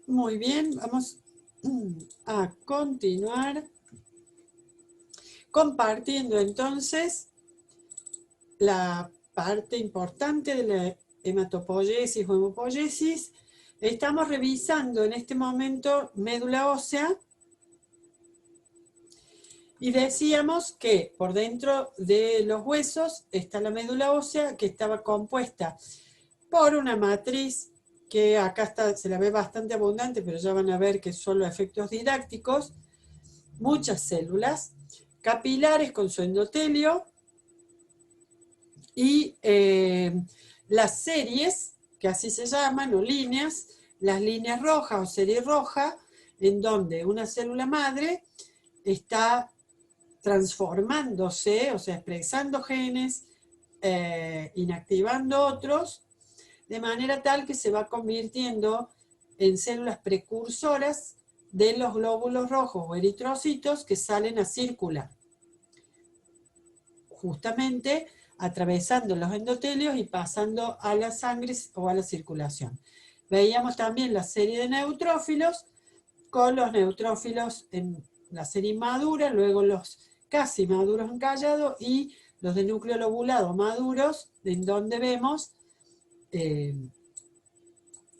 Muy bien, vamos a continuar compartiendo entonces la parte importante de la hematopoiesis o hemopoiesis. Estamos revisando en este momento médula ósea y decíamos que por dentro de los huesos está la médula ósea, que estaba compuesta por una matriz que acá está, se la ve bastante abundante, pero ya van a ver que son los efectos didácticos, muchas células capilares con su endotelio y las series, que así se llaman, o líneas, las líneas rojas o serie roja, en donde una célula madre está transformándose, o sea, expresando genes, inactivando otros, de manera tal que se va convirtiendo en células precursoras de los glóbulos rojos o eritrocitos que salen a circular, justamente atravesando los endotelios y pasando a la sangre o a la circulación. Veíamos también la serie de neutrófilos, con los neutrófilos en la serie inmadura, luego los casi maduros encallados y los de núcleo lobulado maduros, en donde vemos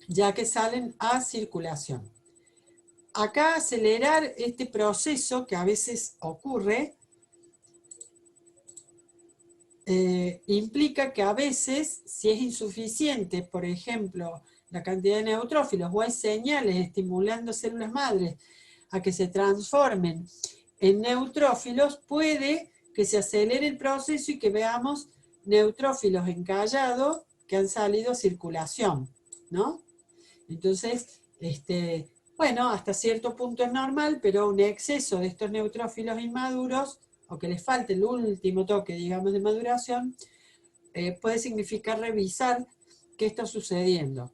ya que salen a circulación. Acá acelerar este proceso que a veces ocurre implica que a veces, si es insuficiente, por ejemplo, la cantidad de neutrófilos o hay señales estimulando células madres a que se transformen en neutrófilos, puede que se acelere el proceso y que veamos neutrófilos encallados que han salido a circulación, ¿no? Entonces, bueno, hasta cierto punto es normal, pero un exceso de estos neutrófilos inmaduros, o que les falte el último toque, digamos, de maduración, puede significar revisar qué está sucediendo.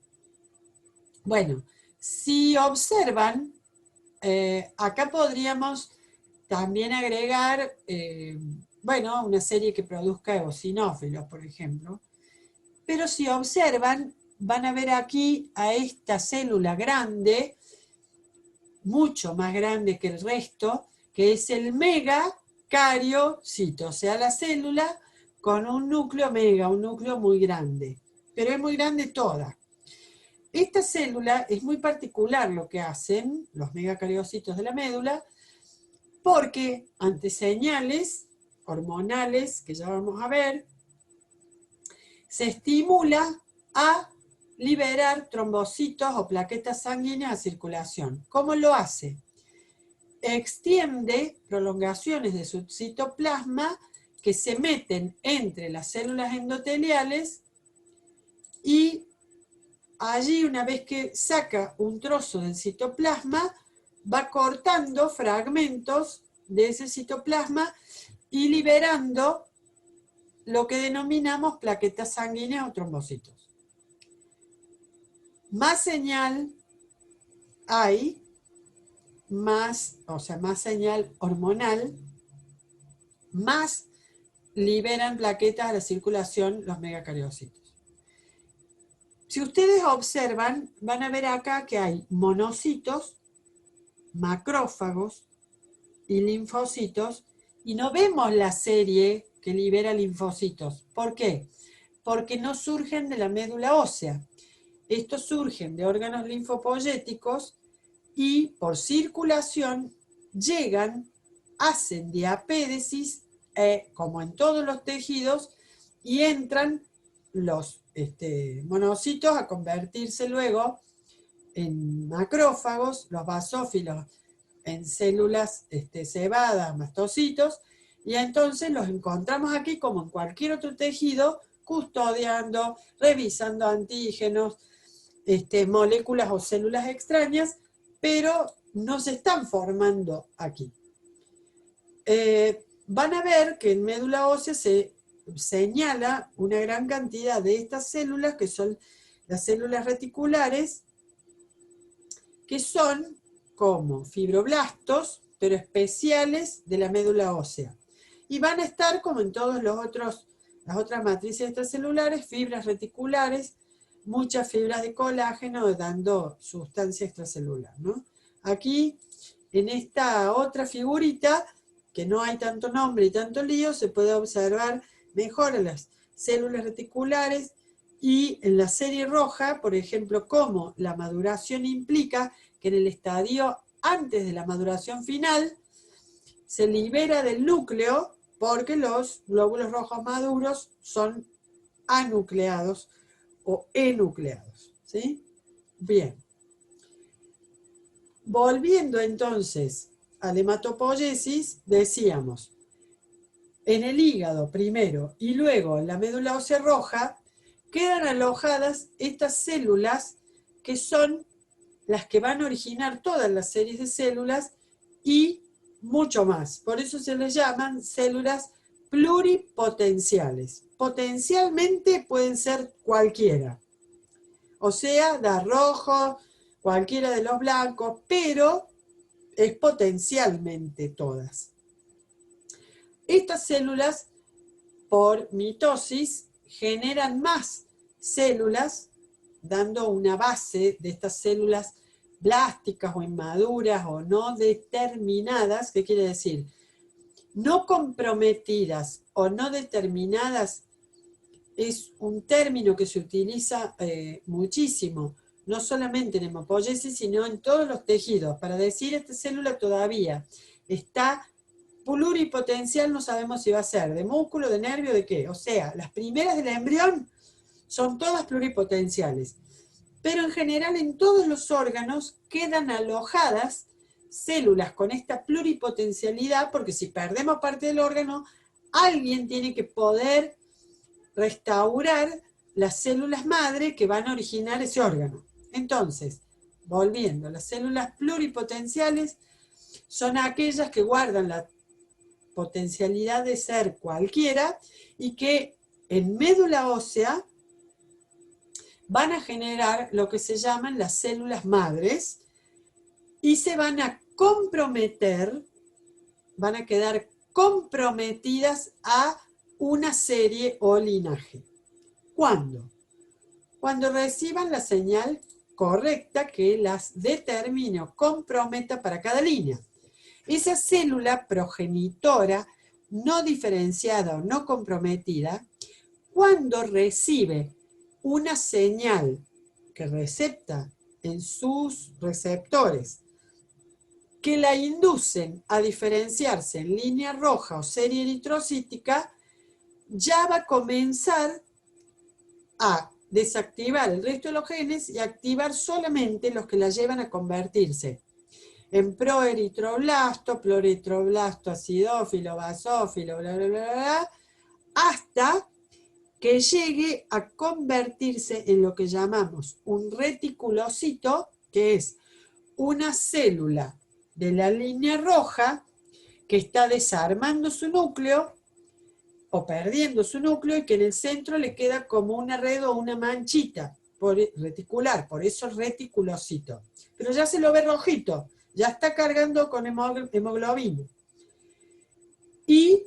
Bueno, si observan, acá podríamos también agregar, bueno, una serie que produzca eosinófilos, por ejemplo. Pero si observan, van a ver aquí a esta célula grande, mucho más grande que el resto, que es el megacariocito, o sea, la célula con un núcleo mega, un núcleo muy grande, pero es muy grande toda. Esta célula es muy particular lo que hacen los megacariocitos de la médula, porque ante señales hormonales, que ya vamos a ver, se estimula a liberar trombocitos o plaquetas sanguíneas a circulación. ¿Cómo lo hace? Extiende prolongaciones de su citoplasma que se meten entre las células endoteliales y allí, una vez que saca un trozo del citoplasma, va cortando fragmentos de ese citoplasma y liberando lo que denominamos plaquetas sanguíneas o trombocitos. Más señal hay, más señal hormonal, más liberan plaquetas a la circulación los megacariocitos. Si ustedes observan, van a ver acá que hay monocitos, macrófagos y linfocitos, y no vemos la serie que libera linfocitos. ¿Por qué? Porque no surgen de la médula ósea. Estos surgen de órganos linfopoyéticos y por circulación llegan, hacen diapédesis, como en todos los tejidos, y entran los monocitos a convertirse luego en macrófagos, los basófilos en células cebadas, mastocitos, y entonces los encontramos aquí como en cualquier otro tejido, custodiando, revisando antígenos, moléculas o células extrañas, pero no se están formando aquí. Van a ver que en médula ósea se señala una gran cantidad de estas células, que son las células reticulares, que son como fibroblastos, pero especiales de la médula ósea. Y van a estar, como en todos las otras matrices extracelulares, fibras reticulares, muchas fibras de colágeno dando sustancia extracelular, ¿no? Aquí, en esta otra figurita, que no hay tanto nombre y tanto lío, se puede observar mejor las células reticulares y en la serie roja, por ejemplo, cómo la maduración implica que en el estadio antes de la maduración final se libera del núcleo porque los glóbulos rojos maduros son anucleados o enucleados, ¿sí? Bien. Volviendo entonces a la hematopoiesis, decíamos, en el hígado primero y luego en la médula ósea roja, quedan alojadas estas células que son las que van a originar todas las series de células y mucho más. Por eso se les llaman células pluripotenciales. Potencialmente pueden ser cualquiera. O sea, da rojo, cualquiera de los blancos, pero es potencialmente todas. Estas células, por mitosis, generan más células, dando una base de estas células blásticas o inmaduras o no determinadas. ¿Qué quiere decir? No comprometidas o no determinadas es un término que se utiliza muchísimo, no solamente en hematopoiesis, sino en todos los tejidos, para decir esta célula todavía está pluripotencial, no sabemos si va a ser de músculo, de nervio, de qué. O sea, las primeras del embrión son todas pluripotenciales. Pero en general en todos los órganos quedan alojadas células con esta pluripotencialidad, porque si perdemos parte del órgano, alguien tiene que poder restaurar las células madre que van a originar ese órgano. Entonces, volviendo, las células pluripotenciales son aquellas que guardan la potencialidad de ser cualquiera y que en médula ósea van a generar lo que se llaman las células madres y se van a comprometer, van a quedar comprometidas a una serie o linaje. ¿Cuándo? Cuando reciban la señal correcta que las determine o comprometa para cada línea. Esa célula progenitora no diferenciada o no comprometida, cuando recibe una señal que recepta en sus receptores que la inducen a diferenciarse en línea roja o serie eritrocítica, ya va a comenzar a desactivar el resto de los genes y activar solamente los que la llevan a convertirse en proeritroblasto, pluritroblasto acidófilo, basófilo, bla, bla, bla, bla, hasta que llegue a convertirse en lo que llamamos un reticulocito, que es una célula de la línea roja que está desarmando su núcleo o perdiendo su núcleo y que en el centro le queda como una red o una manchita reticular, por eso reticulocito. Pero ya se lo ve rojito, ya está cargando con hemoglobina. Y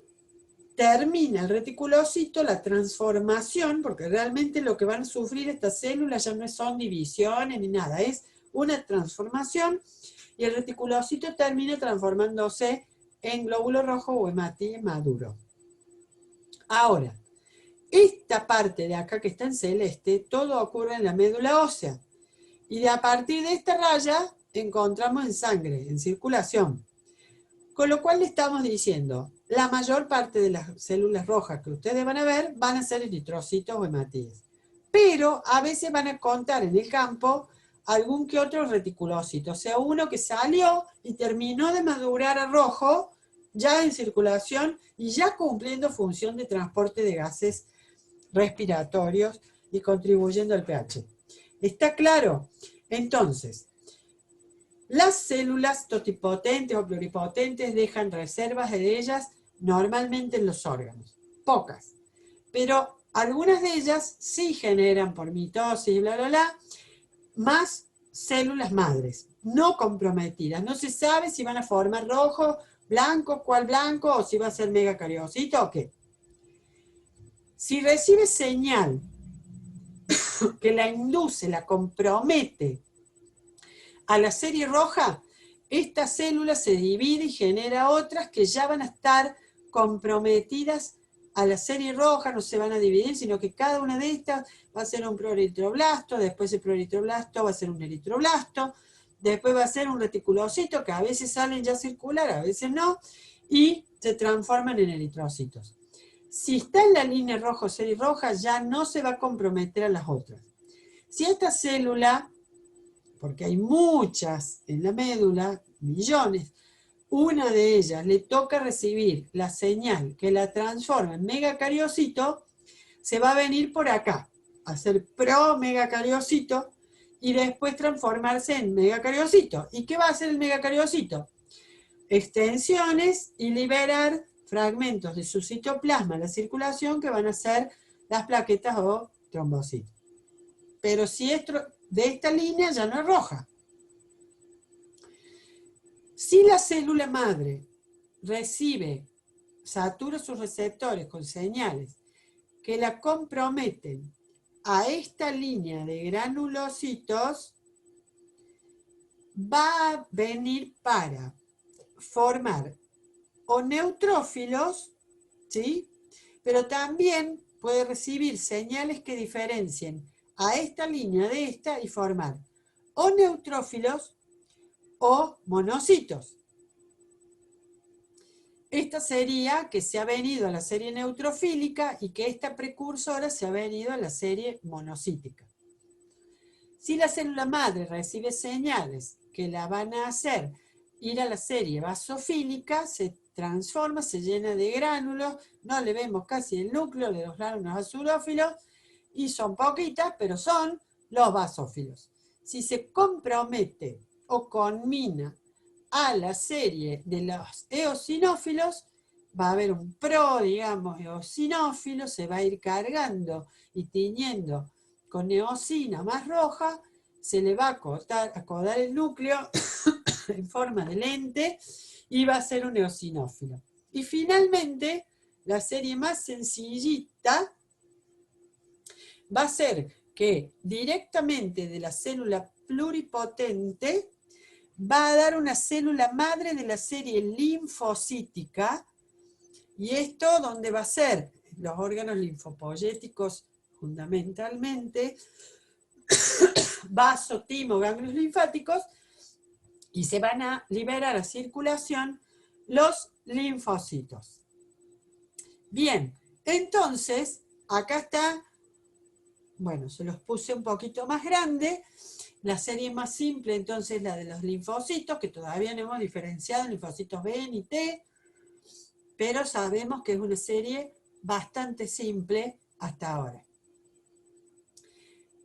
termina el reticulocito, la transformación, porque realmente lo que van a sufrir estas células ya no son divisiones ni nada, es una transformación, y el reticulocito termina transformándose en glóbulo rojo o hematín maduro. Ahora, esta parte de acá que está en celeste, todo ocurre en la médula ósea, y a partir de esta raya encontramos en sangre, en circulación. Con lo cual le estamos diciendo, la mayor parte de las células rojas que ustedes van a ver van a ser eritrocitos o hematíes. Pero a veces van a contar en el campo algún que otro reticulocito, o sea, uno que salió y terminó de madurar a rojo, ya en circulación y ya cumpliendo función de transporte de gases respiratorios y contribuyendo al pH. ¿Está claro? Entonces, las células totipotentes o pluripotentes dejan reservas de ellas normalmente en los órganos, pocas, pero algunas de ellas sí generan por mitosis, bla, bla, bla, más células madres, no comprometidas. No se sabe si van a formar rojo, blanco, cuál blanco, o si va a ser megacariocito o qué. Si recibe señal que la induce, la compromete a la serie roja, esta célula se divide y genera otras que ya van a estar comprometidas a la serie roja, no se van a dividir, sino que cada una de estas va a ser un proeritroblasto, después el proeritroblasto va a ser un eritroblasto, después va a ser un reticulocito, que a veces salen ya circular, a veces no, y se transforman en eritrocitos. Si está en la línea roja o serie roja, ya no se va a comprometer a las otras. Si esta célula, porque hay muchas en la médula, millones, una de ellas le toca recibir la señal que la transforma en megacariocito, se va a venir por acá, a ser pro-megacariocito, y después transformarse en megacariocito. ¿Y qué va a hacer el megacariocito? Extensiones y liberar fragmentos de su citoplasma a la circulación que van a ser las plaquetas o trombocitos. Pero si es de esta línea ya no es roja. Si la célula madre satura sus receptores con señales que la comprometen a esta línea de granulocitos, va a venir para formar o neutrófilos, ¿sí? Pero también puede recibir señales que diferencien a esta línea de esta y formar o neutrófilos o monocitos. Esta sería que se ha venido a la serie neutrofílica y que esta precursora se ha venido a la serie monocítica. Si la célula madre recibe señales que la van a hacer ir a la serie basofílica, se transforma, se llena de gránulos, no le vemos casi el núcleo de los gránulos azulófilos, y son poquitas, pero son los basófilos. Si se compromete o conmina a la serie de los eosinófilos, va a haber un digamos, eosinófilo, se va a ir cargando y tiñendo con eosina más roja, se le va a acodar el núcleo en forma de lente y va a ser un eosinófilo. Y finalmente, la serie más sencillita va a ser que directamente de la célula pluripotente va a dar una célula madre de la serie linfocítica, y esto donde va a ser los órganos linfopoyéticos fundamentalmente, vaso, timo, ganglios linfáticos, y se van a liberar a circulación los linfocitos. Bien, entonces, acá está, bueno, se los puse un poquito más grande. La serie más simple, entonces, la de los linfocitos, que todavía no hemos diferenciado en linfocitos B ni T, pero sabemos que es una serie bastante simple hasta ahora.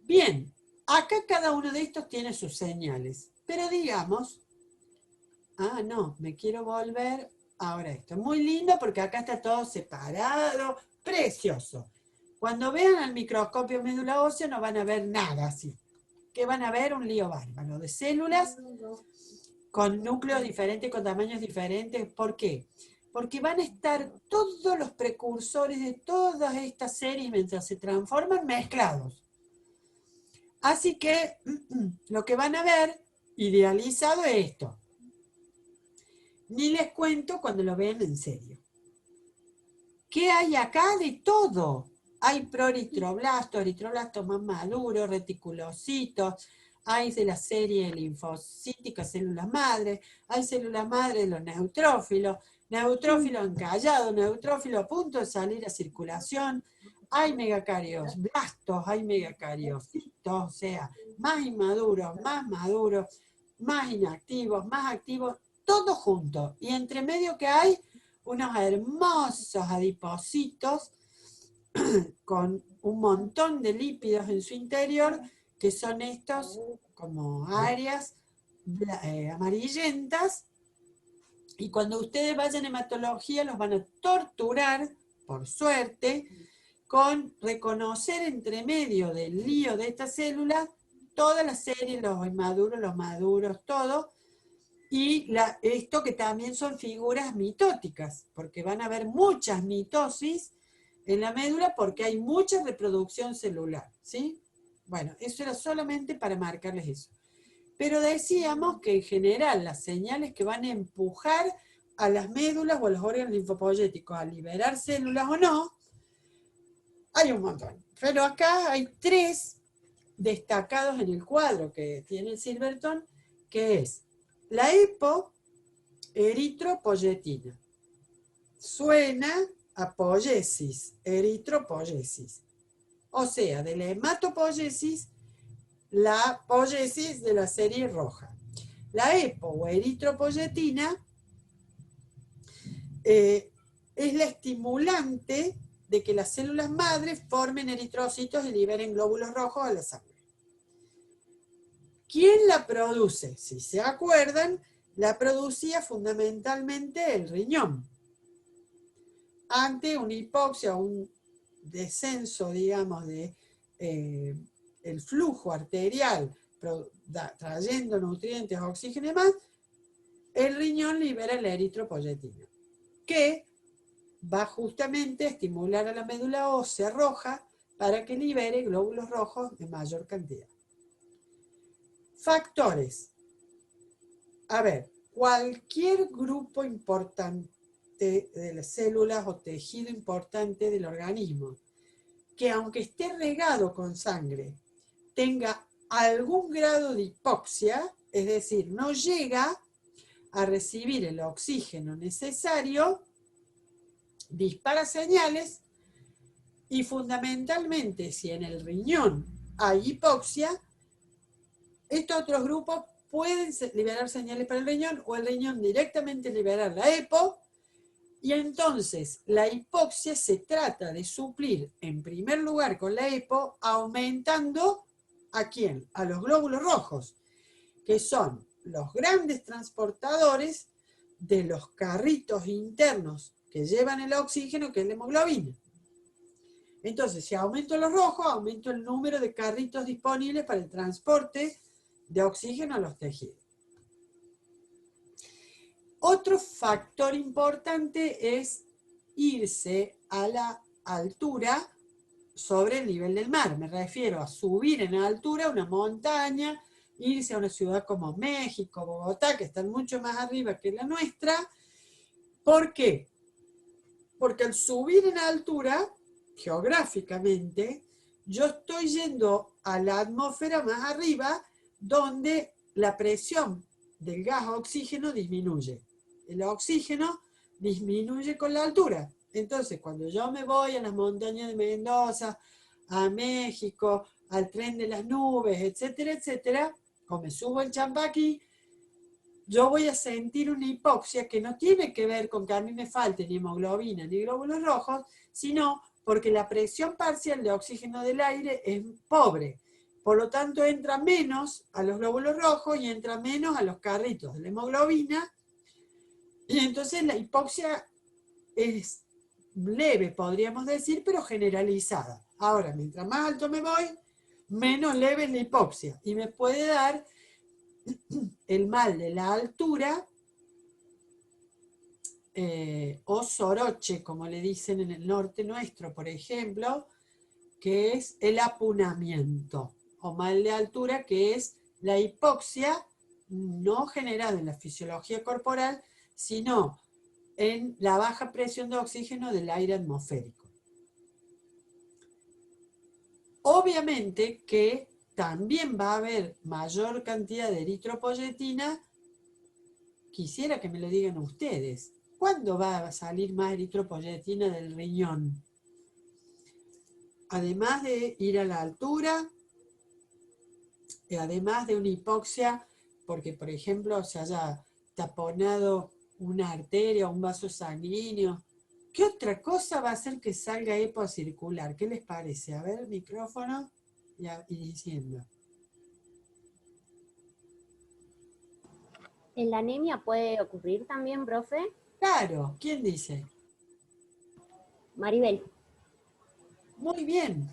Bien, acá cada uno de estos tiene sus señales, pero digamos, no, me quiero volver ahora esto. Muy lindo porque acá está todo separado, precioso. Cuando vean al microscopio médula ósea no van a ver nada así. Que van a ver un lío bárbaro de células con núcleos diferentes, con tamaños diferentes. ¿Por qué? Porque van a estar todos los precursores de todas estas series mientras se transforman mezclados. Así que lo que van a ver idealizado es esto. Ni les cuento cuando lo vean en serio. ¿Qué hay acá? De todo. Hay proeritroblastos, eritroblastos más maduros, reticulocitos, hay de la serie linfocítica, células madres, hay células madres de los neutrófilos, neutrófilo encallado, neutrófilo a punto de salir a circulación, hay megacarioblastos, hay megacariocitos, o sea, más inmaduros, más inactivos, más activos, todo junto. Y entre medio que hay unos hermosos adipocitos con un montón de lípidos en su interior, que son estos como áreas amarillentas, y cuando ustedes vayan a hematología los van a torturar, por suerte, con reconocer entre medio del lío de estas células toda la serie, los inmaduros, los maduros, todo, y esto que también son figuras mitóticas, porque van a haber muchas mitosis en la médula porque hay mucha reproducción celular, ¿sí? Bueno, eso era solamente para marcarles eso. Pero decíamos que en general las señales que van a empujar a las médulas o a los órganos linfopoyéticos a liberar células o no, hay un montón. Pero acá hay 3 destacados en el cuadro que tiene Silverton, que es la eritropoyetina. Suena a poiesis, eritropoiesis. O sea, de la hematopoiesis, la poiesis de la serie roja. La o eritropoyetina es la estimulante de que las células madres formen eritrocitos y liberen glóbulos rojos a la sangre. ¿Quién la produce? Si se acuerdan, la producía fundamentalmente el riñón. Ante una hipoxia, un descenso, digamos, de el flujo arterial trayendo nutrientes, oxígeno y demás, el riñón libera la eritropoyetina, que va justamente a estimular a la médula ósea roja para que libere glóbulos rojos en mayor cantidad. Factores. A ver, cualquier grupo importante de las células o tejido importante del organismo, que aunque esté regado con sangre, tenga algún grado de hipoxia, es decir, no llega a recibir el oxígeno necesario, dispara señales y fundamentalmente si en el riñón hay hipoxia, estos otros grupos pueden liberar señales para el riñón o el riñón directamente liberar la EPO y entonces la hipoxia se trata de suplir en primer lugar con la EPO aumentando ¿a quién? A los glóbulos rojos, que son los grandes transportadores de los carritos internos que llevan el oxígeno, que es la hemoglobina. Entonces, si aumento los rojos, aumento el número de carritos disponibles para el transporte de oxígeno a los tejidos. Otro factor importante es irse a la altura sobre el nivel del mar. Me refiero a subir en altura una montaña, irse a una ciudad como México, Bogotá, que están mucho más arriba que la nuestra. ¿Por qué? Porque al subir en altura, geográficamente, yo estoy yendo a la atmósfera más arriba, donde la presión del gas oxígeno disminuye. El oxígeno disminuye con la altura. Entonces, cuando yo me voy a las montañas de Mendoza, a México, al tren de las nubes, etcétera, etcétera, o me subo el Champaquí, yo voy a sentir una hipoxia que no tiene que ver con que a mí me falte ni hemoglobina ni glóbulos rojos, sino porque la presión parcial de oxígeno del aire es pobre. Por lo tanto, entra menos a los glóbulos rojos y entra menos a los carritos de la hemoglobina. Y entonces la hipoxia es leve, podríamos decir, pero generalizada. Ahora, mientras más alto me voy, menos leve es la hipoxia. Y me puede dar el mal de la altura, o soroche, como le dicen en el norte nuestro, por ejemplo, que es el apunamiento, o mal de altura, que es la hipoxia no generada en la fisiología corporal, sino en la baja presión de oxígeno del aire atmosférico. Obviamente que también va a haber mayor cantidad de eritropoyetina. Quisiera que me lo digan ustedes. ¿Cuándo va a salir más eritropoyetina del riñón? Además de ir a la altura, además de una hipoxia, porque por ejemplo se haya taponado una arteria o un vaso sanguíneo. ¿Qué otra cosa va a hacer que salga EPO a circular? ¿Qué les parece? A ver, micrófono y diciendo. ¿En la anemia puede ocurrir también, profe? Claro, ¿quién dice? Maribel. Muy bien.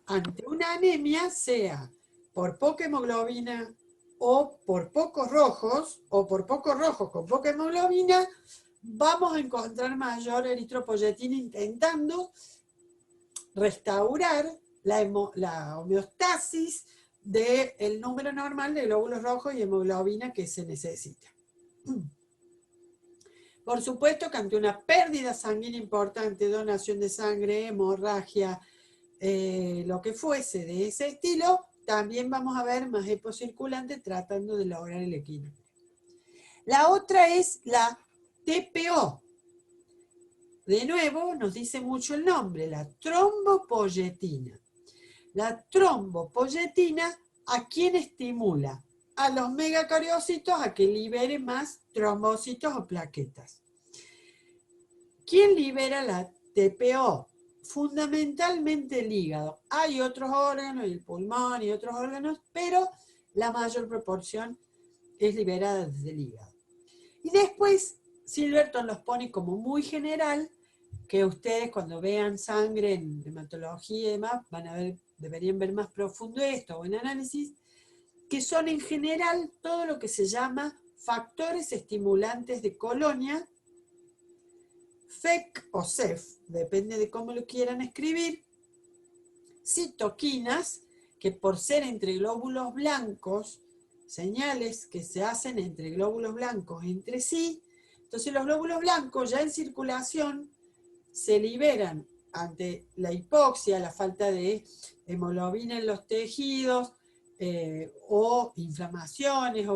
Ante una anemia, sea por poca hemoglobina o por pocos rojos con poca hemoglobina, vamos a encontrar mayor eritropoyetina intentando restaurar la homeostasis del número normal de glóbulos rojos y hemoglobina que se necesita. Por supuesto que ante una pérdida sanguínea importante, donación de sangre, hemorragia, lo que fuese de ese estilo, también vamos a ver más hepocirculante tratando de lograr el equilibrio. La otra es la TPO. De nuevo, nos dice mucho el nombre, la trombopoyetina. La trombopoyetina, ¿a quién estimula? A los megacariocitos a que liberen más trombocitos o plaquetas. ¿Quién libera la TPO? Fundamentalmente el hígado. Hay otros órganos, el pulmón y otros órganos, pero la mayor proporción es liberada desde el hígado. Y después, Silverton los pone como muy general, que ustedes cuando vean sangre en hematología y demás, van a ver, deberían ver más profundo esto o en análisis, que son en general todo lo que se llama factores estimulantes de colonia, FEC o CEF, depende de cómo lo quieran escribir, citoquinas, que por ser entre glóbulos blancos, señales que se hacen entre glóbulos blancos entre sí, entonces los glóbulos blancos ya en circulación se liberan ante la hipoxia, la falta de hemoglobina en los tejidos, o inflamaciones,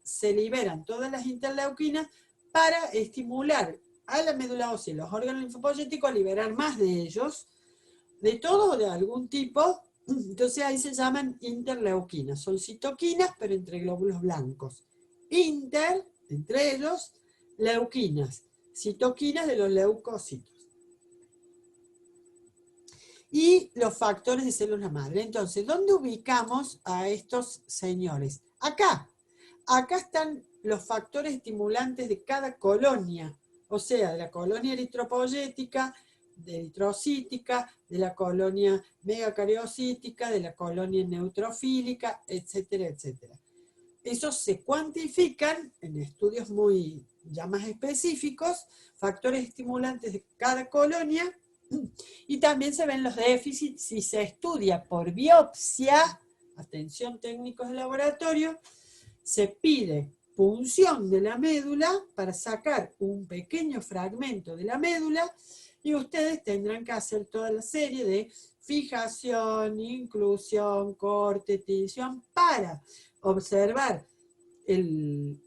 se liberan todas las interleuquinas para estimular a la médula ósea y los órganos linfopoyéticos a liberar más de ellos, de todo o de algún tipo. Entonces ahí se llaman interleuquinas, son citoquinas pero entre glóbulos blancos. Entre ellos, leuquinas, citoquinas de los leucocitos. Y los factores de células madre. Entonces, ¿dónde ubicamos a estos señores? Acá están los factores estimulantes de cada colonia, o sea, de la colonia eritropoyética, de eritrocítica, de la colonia megacariocítica, de la colonia neutrofílica, etcétera, etcétera. Esos se cuantifican en estudios muy ya más específicos, factores estimulantes de cada colonia, y también se ven los déficits si se estudia por biopsia, atención técnicos de laboratorio, se pide punción de la médula para sacar un pequeño fragmento de la médula y ustedes tendrán que hacer toda la serie de fijación, inclusión, corte, tinción para observar el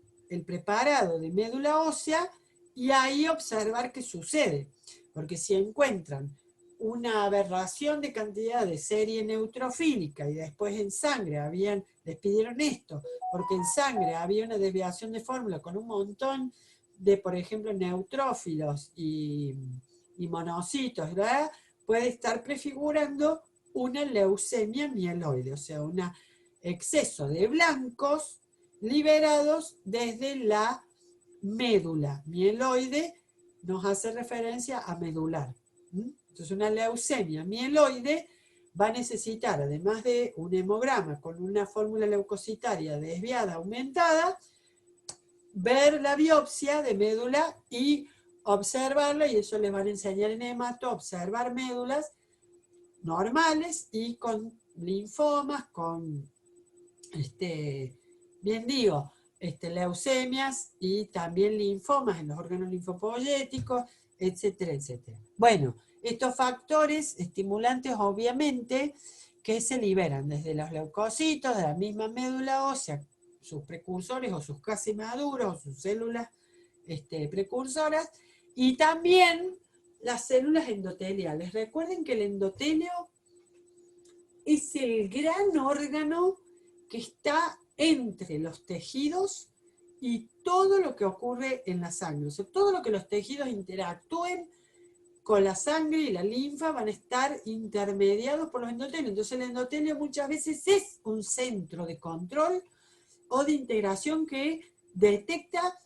preparado de médula ósea y ahí observar qué sucede. Porque si encuentran una aberración de cantidad de serie neutrofílica y después en sangre les pidieron esto, porque en sangre había una desviación de fórmula con un montón de, por ejemplo, neutrófilos y monocitos, ¿verdad? Puede estar prefigurando una leucemia mieloide, o sea, un exceso de blancos liberados desde la médula mieloide, nos hace referencia a medular. Entonces una leucemia mieloide va a necesitar, además de un hemograma con una fórmula leucocitaria desviada, aumentada, ver la biopsia de médula y observarla, y eso les van a enseñar en hemato, observar médulas normales y con linfomas, con, bien digo, leucemias y también linfomas en los órganos linfopoyéticos, etcétera, etcétera. Bueno, estos factores estimulantes obviamente que se liberan desde los leucocitos, de la misma médula ósea, sus precursores o sus casi maduros, o sus células precursoras, y también las células endoteliales. Recuerden que el endotelio es el gran órgano que está entre los tejidos y todo lo que ocurre en la sangre. O sea, todo lo que los tejidos interactúen con la sangre y la linfa van a estar intermediados por los endotelios. Entonces el endotelio muchas veces es un centro de control o de integración que detecta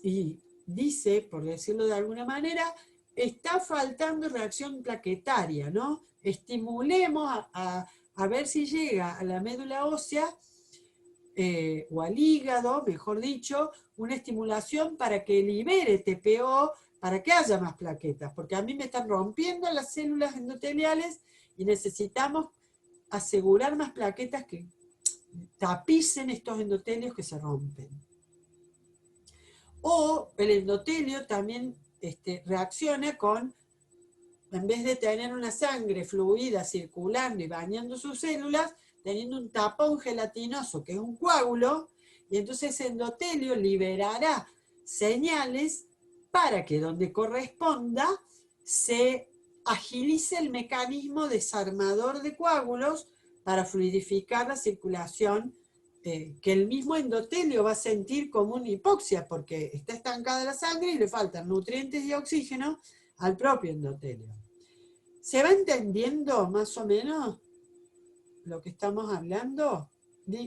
y dice, por decirlo de alguna manera, está faltando reacción plaquetaria, ¿no? Estimulemos a ver si llega a la médula ósea o al hígado, mejor dicho, una estimulación para que libere TPO, para que haya más plaquetas, porque a mí me están rompiendo las células endoteliales y necesitamos asegurar más plaquetas que tapicen estos endotelios que se rompen. O el endotelio también reacciona con, en vez de tener una sangre fluida circulando y bañando sus células, teniendo un tapón gelatinoso que es un coágulo, y entonces ese endotelio liberará señales para que donde corresponda se agilice el mecanismo desarmador de coágulos para fluidificar la circulación, que el mismo endotelio va a sentir como una hipoxia, porque está estancada la sangre y le faltan nutrientes y oxígeno al propio endotelio. ¿Se va entendiendo más o menos lo que estamos hablando?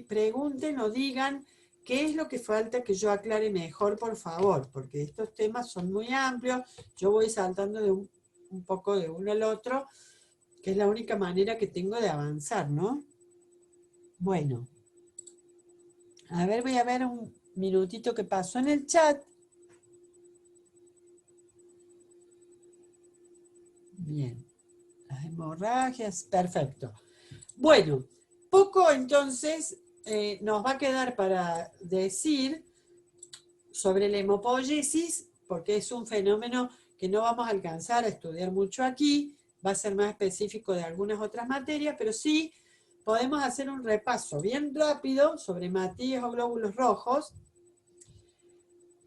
Pregunten o digan qué es lo que falta que yo aclare mejor, por favor, porque estos temas son muy amplios, yo voy saltando de un poco de uno al otro, que es la única manera que tengo de avanzar, ¿no? Bueno, a ver, voy a ver un minutito que pasó en el chat. Bien, las hemorragias, perfecto. Bueno, poco entonces nos va a quedar para decir sobre la hemopoiesis, porque es un fenómeno que no vamos a alcanzar a estudiar mucho aquí, va a ser más específico de algunas otras materias, pero sí podemos hacer un repaso bien rápido sobre matías o glóbulos rojos,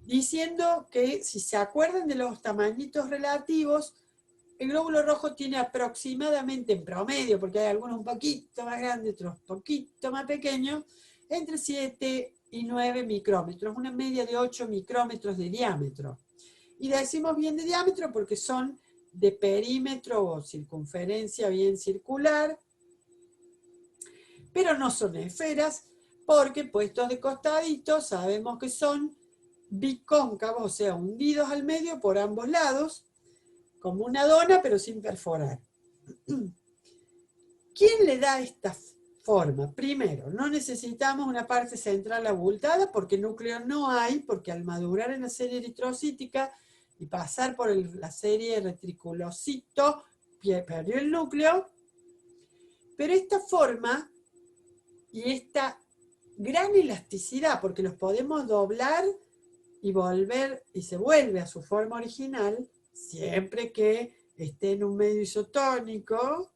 diciendo que si se acuerdan de los tamañitos relativos, el glóbulo rojo tiene aproximadamente en promedio, porque hay algunos un poquito más grandes, otros un poquito más pequeños, entre 7 y 9 micrómetros, una media de 8 micrómetros de diámetro. Y decimos bien de diámetro porque son de perímetro o circunferencia bien circular, pero no son esferas, porque puestos de costaditos sabemos que son bicóncavos, o sea, hundidos al medio por ambos lados, como una dona, pero sin perforar. ¿Quién le da esta forma? Primero, no necesitamos una parte central abultada, porque núcleo no hay, porque al madurar en la serie eritrocítica y pasar por la serie retriculocito, perdió el núcleo, pero esta forma y esta gran elasticidad, porque los podemos doblar y volver, y se vuelve a su forma original, siempre que esté en un medio isotónico,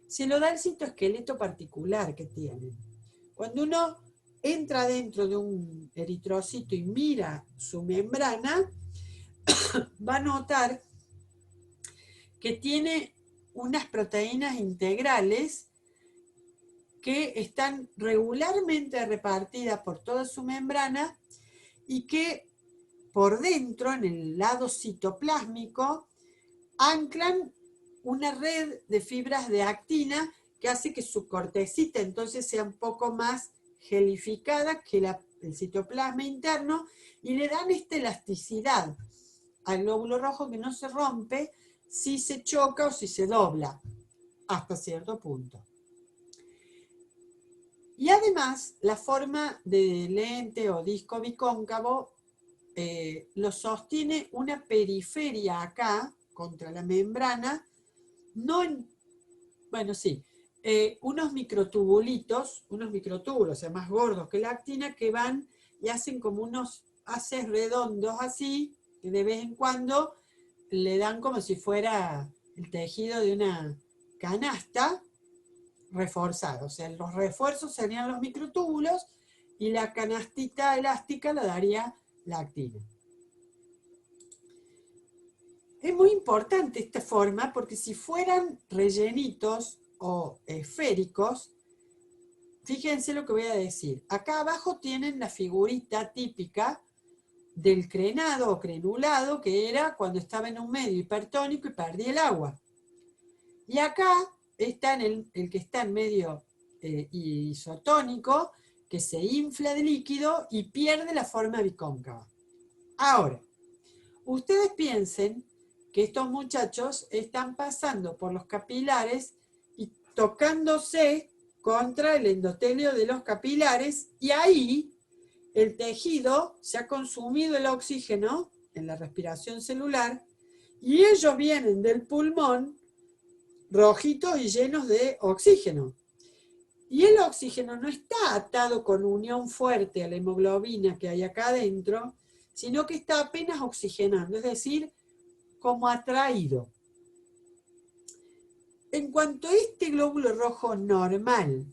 se lo da el citoesqueleto particular que tienen. Cuando uno entra dentro de un eritrocito y mira su membrana, va a notar que tiene unas proteínas integrales que están regularmente repartidas por toda su membrana y que por dentro, en el lado citoplásmico, anclan una red de fibras de actina que hace que su cortecita entonces sea un poco más gelificada que el citoplasma interno, y le dan esta elasticidad al glóbulo rojo que no se rompe si se choca o si se dobla hasta cierto punto. Y además, la forma de lente o disco bicóncavo lo sostiene una periferia acá, contra la membrana, unos microtubulitos, unos microtúbulos, o sea, más gordos que la actina, que van y hacen como unos haces redondos así, que de vez en cuando le dan como si fuera el tejido de una canasta reforzado. O sea, los refuerzos serían los microtúbulos y la canastita elástica la daría la actina. Es muy importante esta forma porque si fueran rellenitos o esféricos, fíjense lo que voy a decir. Acá abajo tienen la figurita típica del crenado o crenulado, que era cuando estaba en un medio hipertónico y perdía el agua. Y acá está el que está en medio isotónico, que se infla de líquido y pierde la forma bicóncava. Ahora, ustedes piensen que estos muchachos están pasando por los capilares y tocándose contra el endotelio de los capilares, y ahí el tejido se ha consumido el oxígeno en la respiración celular y ellos vienen del pulmón rojitos y llenos de oxígeno. Y el oxígeno no está atado con unión fuerte a la hemoglobina que hay acá adentro, sino que está apenas oxigenando, es decir, como atraído. En cuanto este glóbulo rojo normal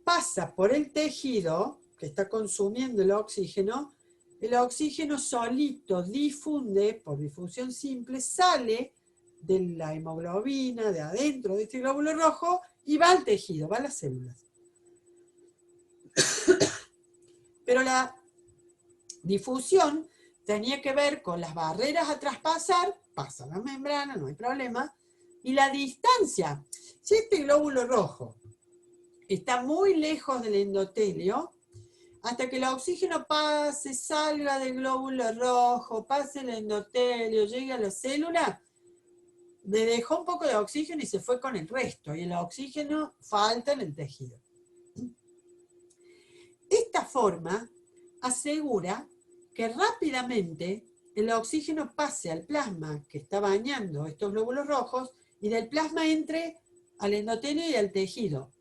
pasa por el tejido, que está consumiendo el oxígeno solito difunde, por difusión simple, sale de la hemoglobina, de adentro de este glóbulo rojo, y va al tejido, va a las células. Pero la difusión tenía que ver con las barreras a traspasar, pasa la membrana, no hay problema, y la distancia. Si este glóbulo rojo está muy lejos del endotelio, hasta que el oxígeno pase, salga del glóbulo rojo, pase el endotelio, llegue a la célula, le dejó un poco de oxígeno y se fue con el resto, y el oxígeno falta en el tejido. Esta forma asegura que rápidamente el oxígeno pase al plasma que está bañando estos glóbulos rojos y del plasma entre al endotelio y al tejido.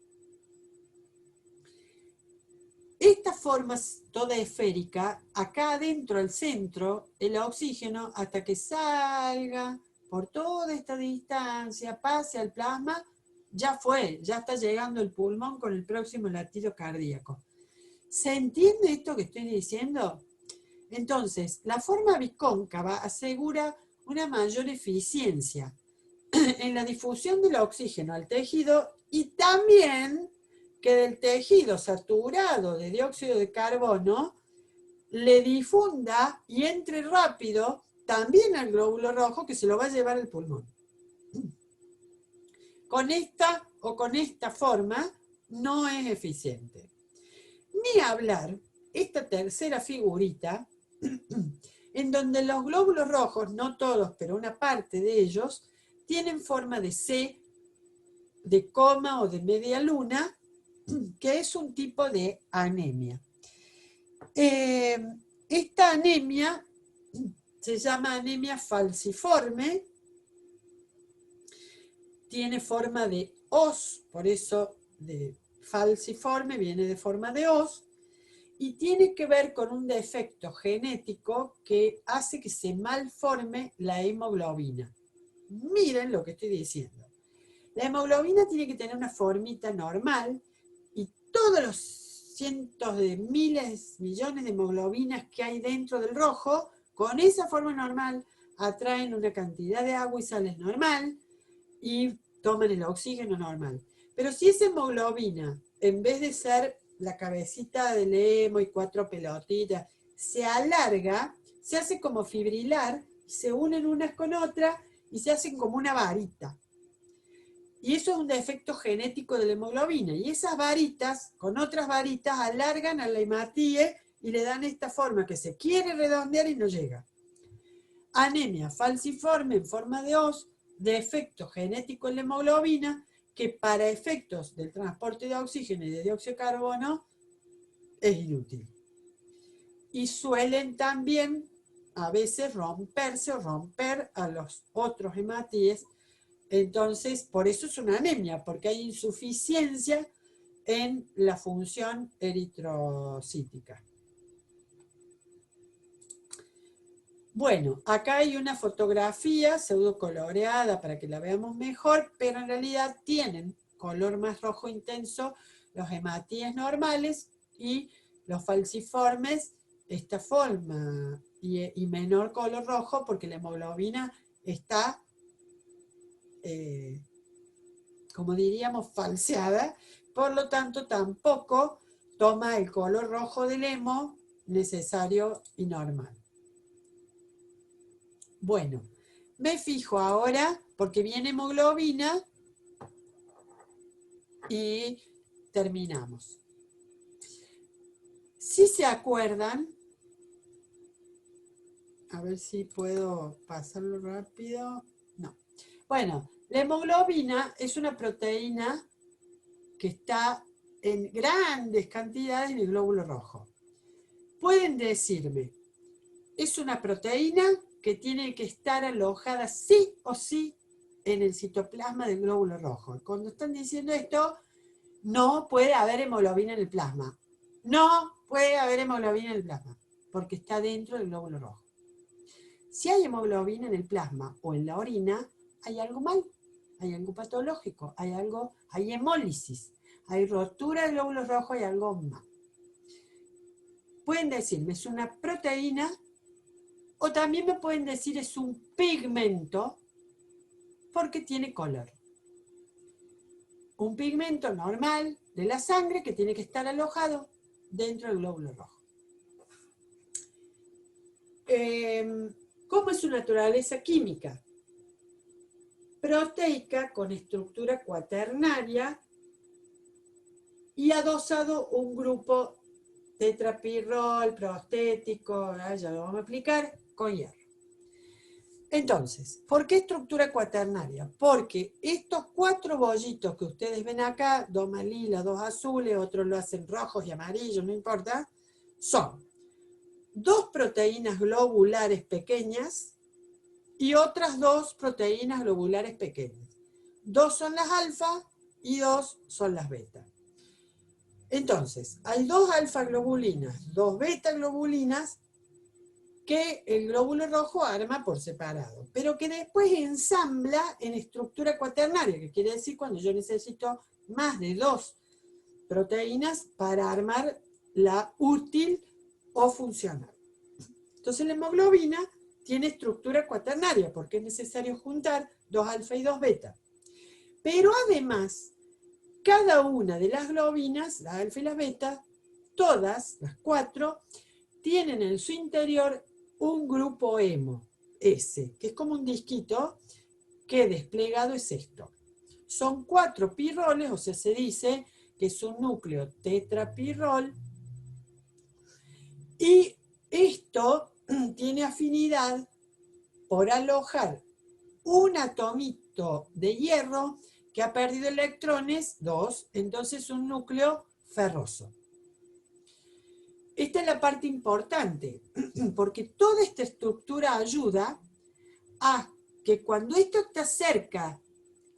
Esta forma toda esférica, acá adentro al centro, el oxígeno hasta que salga por toda esta distancia, pase al plasma, ya fue, ya está llegando el pulmón con el próximo latido cardíaco. ¿Se entiende esto que estoy diciendo? Entonces, la forma bicóncava asegura una mayor eficiencia en la difusión del oxígeno al tejido y también que del tejido saturado de dióxido de carbono le difunda y entre rápido también al glóbulo rojo que se lo va a llevar al pulmón. Con esta o con esta forma no es eficiente. Ni hablar esta tercera figurita, en donde los glóbulos rojos, no todos, pero una parte de ellos, tienen forma de C, de coma o de media luna, que es un tipo de anemia. Esta anemia se llama anemia falciforme, tiene forma de hoz, por eso de falciforme viene de forma de hoz, y tiene que ver con un defecto genético que hace que se malforme la hemoglobina. Miren lo que estoy diciendo. La hemoglobina tiene que tener una formita normal y todos los cientos de miles, millones de hemoglobinas que hay dentro del rojo, con esa forma normal, atraen una cantidad de agua y sales normal y toman el oxígeno normal. Pero si esa hemoglobina, en vez de ser la cabecita del hemo y 4 pelotitas, se alarga, se hace como fibrilar, se unen unas con otras y se hacen como una varita. Y eso es un defecto genético de la hemoglobina. Y esas varitas, con otras varitas, alargan a la hematíe y le dan esta forma que se quiere redondear y no llega. Anemia falciforme en forma de hoz, defecto genético en la hemoglobina, que para efectos del transporte de oxígeno y de dióxido de carbono es inútil. Y suelen también a veces romperse o romper a los otros hematíes. Entonces, por eso es una anemia, porque hay insuficiencia en la función eritrocítica. Bueno, acá hay una fotografía pseudo coloreada para que la veamos mejor, pero en realidad tienen color más rojo intenso los hematíes normales y los falciformes, esta forma y menor color rojo porque la hemoglobina está, como diríamos, falseada, por lo tanto tampoco toma el color rojo del hemo necesario y normal. Bueno, me fijo ahora, porque viene hemoglobina, y terminamos. Si se acuerdan, a ver si puedo pasarlo rápido. No. Bueno, la hemoglobina es una proteína que está en grandes cantidades en el glóbulo rojo. Pueden decirme, es una proteína que tiene que estar alojada sí o sí en el citoplasma del glóbulo rojo. Cuando están diciendo esto, no puede haber hemoglobina en el plasma. No puede haber hemoglobina en el plasma, porque está dentro del glóbulo rojo. Si hay hemoglobina en el plasma o en la orina, hay algo mal, hay algo patológico, hay hemólisis, hay rotura del glóbulo rojo, hay algo mal. Pueden decirme, es una proteína, o también me pueden decir es un pigmento, porque tiene color. Un pigmento normal de la sangre que tiene que estar alojado dentro del glóbulo rojo. ¿Cómo es su naturaleza química? Proteica con estructura cuaternaria y adosado un grupo tetrapirrol, prostético, ya lo vamos a explicar, con hierro. Entonces, ¿por qué estructura cuaternaria? Porque estos 4 bollitos que ustedes ven acá, 2 más lila, 2 azules, otros lo hacen rojos y amarillos, no importa, son 2 proteínas globulares pequeñas y otras 2 proteínas globulares pequeñas. 2 son las alfa y 2 son las beta. Entonces, hay 2 alfa globulinas, 2 beta globulinas que el glóbulo rojo arma por separado, pero que después ensambla en estructura cuaternaria, que quiere decir cuando yo necesito más de 2 proteínas para armar la útil o funcional. Entonces la hemoglobina tiene estructura cuaternaria, porque es necesario juntar 2 alfa y 2 beta. Pero además, cada una de las globinas, la alfa y la beta, todas, las 4, tienen en su interior un grupo hemo, S, que es como un disquito que desplegado es esto. Son 4 pirroles, o sea, se dice que es un núcleo tetrapirrol, y esto tiene afinidad por alojar un atomito de hierro que ha perdido electrones, 2, entonces un núcleo ferroso. Esta es la parte importante, porque toda esta estructura ayuda a que cuando esto está cerca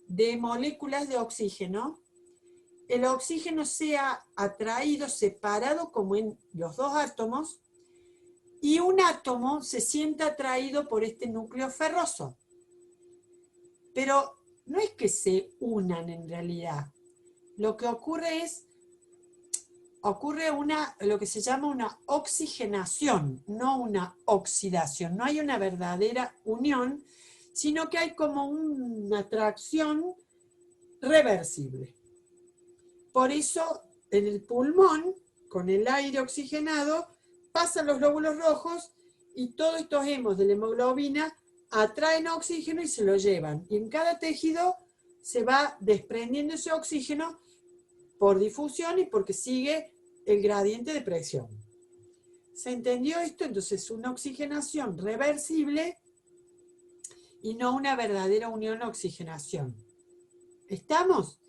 de moléculas de oxígeno, el oxígeno sea atraído, separado como en los 2 átomos, y un átomo se sienta atraído por este núcleo ferroso. Pero no es que se unan en realidad. Lo que ocurre es lo que se llama una oxigenación, no una oxidación. No hay una verdadera unión, sino que hay como una atracción reversible. Por eso, en el pulmón, con el aire oxigenado, pasan los glóbulos rojos y todos estos hemos de la hemoglobina atraen oxígeno y se lo llevan. Y en cada tejido se va desprendiendo ese oxígeno por difusión y porque sigue el gradiente de presión. ¿Se entendió esto? Entonces, una oxigenación reversible y no una verdadera unión-oxigenación. ¿Estamos?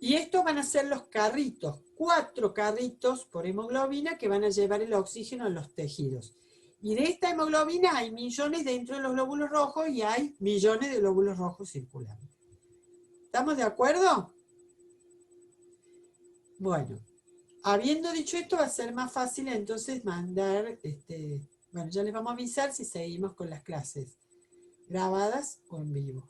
Y estos van a ser los carritos, 4 carritos por hemoglobina que van a llevar el oxígeno a los tejidos. Y de esta hemoglobina hay millones dentro de los glóbulos rojos y hay millones de glóbulos rojos circulando. ¿Estamos de acuerdo? Bueno, habiendo dicho esto, va a ser más fácil entonces mandar, bueno, ya les vamos a avisar si seguimos con las clases grabadas o en vivo.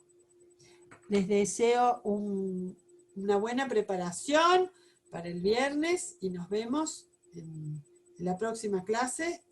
Les deseo una buena preparación para el viernes y nos vemos en la próxima clase.